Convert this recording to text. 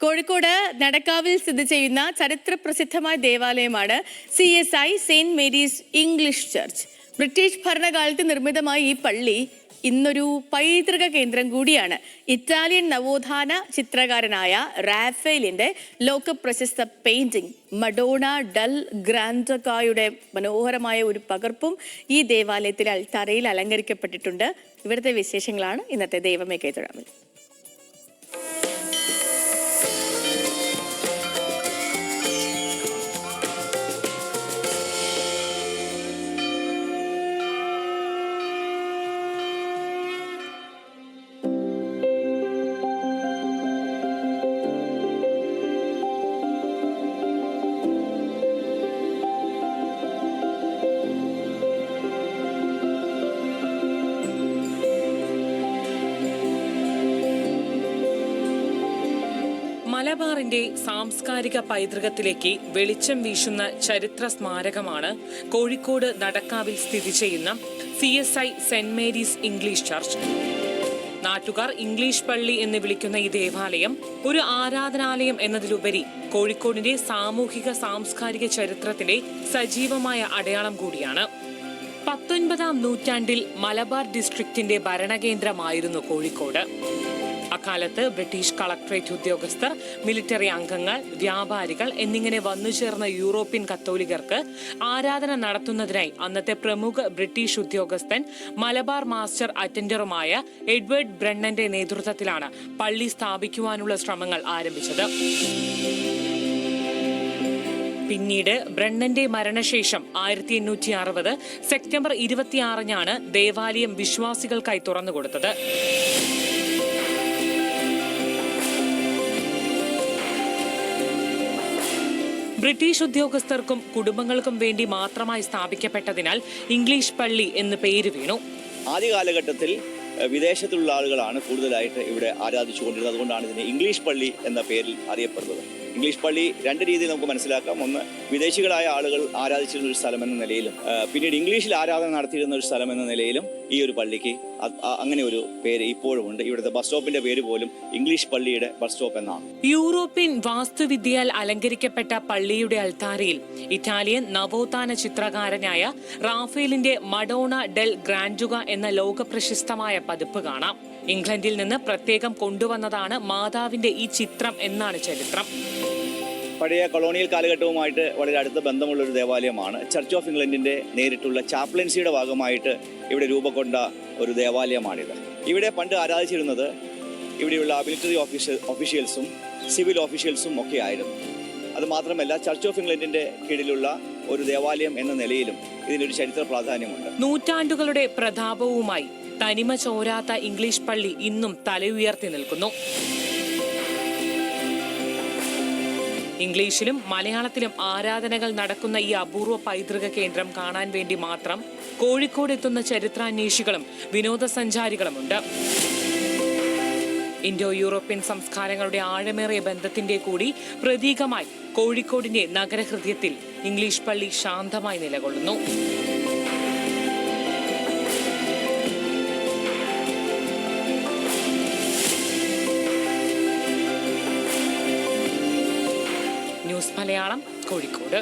കോഴിക്കോട് നടക്കാവിൽ സ്ഥിതി ചെയ്യുന്ന ചരിത്ര പ്രസിദ്ധമായ ദേവാലയമാണ് CSI Saint Mary's English church. British ഭരണകാലത്ത് നിർമ്മിതമായ ഈ പള്ളി ഇന്നൊരു പൈതൃക കേന്ദ്രം കൂടിയാണ്. ഇറ്റാലിയൻ നവോത്ഥാന ചിത്രകാരനായ റാഫേലിന്റെ ലോകപ്രശസ്ത പെയിന്റിംഗ് മഡോണ ഡൽ ഗ്രാൻഡോയുടെ മനോഹരമായ ഒരു പകർപ്പും ഈ ദേവാലയത്തിലെ അൾത്താരയിൽ അലങ്കരിക്കപ്പെട്ടിട്ടുണ്ട്. ഇവിടുത്തെ വിശേഷങ്ങളാണ് ഇന്നത്തെ ദൈവമേ കേൾക്കാം. മലബാറിന്റെ സാംസ്കാരിക പൈതൃകത്തിലേക്ക് വെളിച്ചം വീശുന്ന ചരിത്ര സ്മാരകമാണ് കോഴിക്കോട് നടക്കാവിൽ സ്ഥിതി ചെയ്യുന്ന CSI saint Mary's English church. നാട്ടുകാർ ഇംഗ്ലീഷ് പള്ളി എന്ന് വിളിക്കുന്ന ഈ ദേവാലയം ഒരു ആരാധനാലയം എന്നതിലുപരി കോഴിക്കോടിന്റെ സാമൂഹിക സാംസ്കാരിക ചരിത്രത്തിന്റെ സജീവമായ അടയാളം കൂടിയാണ്. 19-ാം നൂറ്റാണ്ടിൽ മലബാർ ഡിസ്ട്രിക്റ്റിന്റെ ഭരണകേന്ദ്രമായിരുന്നു കോഴിക്കോട്. അക്കാലത്ത് ബ്രിട്ടീഷ് കളക്ടറേറ്റ് ഉദ്യോഗസ്ഥർ, മിലിറ്ററി അംഗങ്ങൾ, വ്യാപാരികൾ എന്നിങ്ങനെ വന്നുചേർന്ന യൂറോപ്യൻ കത്തോലിക്കർക്ക് ആരാധന നടത്തുന്നതിനായി അന്നത്തെ പ്രമുഖ ബ്രിട്ടീഷ് ഉദ്യോഗസ്ഥൻ മലബാർ മാസ്റ്റർ അറ്റൻഡറുമായ എഡ്വേർഡ് ബ്രണ്ണന്റെ നേതൃത്വത്തിലാണ് പള്ളി സ്ഥാപിക്കുവാനുള്ള ശ്രമങ്ങൾ ആരംഭിച്ചത്. പിന്നീട് ബ്രണ്ണന്റെ മരണശേഷം 1860 സെപ്റ്റംബർ 26-നാണ് ദേവാലയം വിശ്വാസികൾക്കായി തുറന്നുകൊടുത്തത്. ബ്രിട്ടീഷ് ഉദ്യോഗസ്ഥർക്കും കുടുംബങ്ങൾക്കും വേണ്ടി മാത്രമായി സ്ഥാപിക്കപ്പെട്ടതിനാൽ ഇംഗ്ലീഷ് പള്ളി എന്ന് പേര് വീണു. ആദ്യ കാലഘട്ടത്തിൽ വിദേശത്തുള്ള ആളുകളാണ് കൂടുതലായിട്ട് ഇവിടെ ആരാധിച്ചുകൊണ്ടിരുന്നത്. അതുകൊണ്ടാണ് ഇതിനെ ഇംഗ്ലീഷ് പള്ളി എന്ന പേരിൽ അറിയപ്പെടുന്നത്. ഇംഗ്ലീഷ് പള്ളി രണ്ട് രീതിയിൽ നമുക്ക് മനസ്സിലാക്കാം. ഒന്ന്, വിദേശികളായ ആളുകൾ ആരാധിച്ചിരുന്ന ഒരു സ്ഥലം എന്ന നിലയിലും പിന്നീട് ഇംഗ്ലീഷിൽ ആരാധന നടത്തിയിരുന്ന ഒരു സ്ഥലം എന്ന നിലയിലും ഈ ഒരു പള്ളിക്ക് അങ്ങനെ ഒരു പേര് ഇപ്പോഴും ഉണ്ട്. ഇവിടുത്തെ ബസ് സ്റ്റോപ്പിന്റെ പേര് പോലും ഇംഗ്ലീഷ് പള്ളിയുടെ ബസ് സ്റ്റോപ്പ് എന്നാണ്. യൂറോപ്യൻ വാസ്തുവിദ്യയാൽ അലങ്കരിക്കപ്പെട്ട പള്ളിയുടെ അൾത്താരയിൽ ഇറ്റാലിയൻ നവോത്ഥാന ചിത്രകാരനായ റാഫേലിന്റെ മഡോണ ഡെൽ ഗ്രാൻഡുക എന്ന ലോകപ്രശസ്തമായ പതിപ്പ് കാണാം. ഇംഗ്ലണ്ടിൽ നിന്ന് പ്രത്യേകം കൊണ്ടുവന്നതാണ് മാതാവിന്റെ ഈ ചിത്രം എന്നാണ് ചരിത്രം. പഴയ കൊളോണിയൽ കാലഘട്ടവുമായിട്ട് വളരെ അടുത്ത ബന്ധമുള്ള ഒരു ദേവാലയമാണ്. ചർച്ച് ഓഫ് ഇംഗ്ലണ്ടിന്റെ നേരിട്ടുള്ള ചാപ്ലൻസിയുടെ ഭാഗമായിട്ട് ഇവിടെ രൂപം കൊണ്ട ഒരു ദേവാലയമാണിത്. ഇവിടെ പണ്ട് ആരാധിച്ചിരുന്നത് ഇവിടെയുള്ള മിലിറ്ററി ഓഫീഷ്യൽസും സിവിൽ ഓഫീഷ്യൽസും ഒക്കെ ആയിരുന്നു. അത് മാത്രമല്ല, ചർച്ച് ഓഫ് ഇംഗ്ലണ്ടിന്റെ കീഴിലുള്ള ഒരു ദേവാലയം എന്ന നിലയിലും ഇതിനൊരു ചരിത്ര പ്രാധാന്യമുണ്ട്. നൂറ്റാണ്ടുകളുടെ പ്രതാപവുമായി തനിമ ചോരാത്ത ഇംഗ്ലീഷ് പള്ളി ഇന്നും തലയുയർത്തി നിൽക്കുന്നു. ഇംഗ്ലീഷിലും മലയാളത്തിലും ആരാധനകൾ നടക്കുന്ന ഈ അപൂർവ പൈതൃക കേന്ദ്രം കാണാൻ വേണ്ടി മാത്രം കോഴിക്കോട് എത്തുന്ന ചരിത്രാന്വേഷികളും വിനോദസഞ്ചാരികളുമുണ്ട്. ഇൻഡോ യൂറോപ്യൻ സംസ്കാരങ്ങളുടെ ആഴമേറിയ ബന്ധത്തിന്റെ കൂടി പ്രതീകമായി കോഴിക്കോടിന്റെ നഗരഹൃദയത്തിൽ ഇംഗ്ലീഷ് പള്ളി ശാന്തമായി നിലകൊള്ളുന്നു. ന്യൂസ് മലയാളം, കോഴിക്കോട്.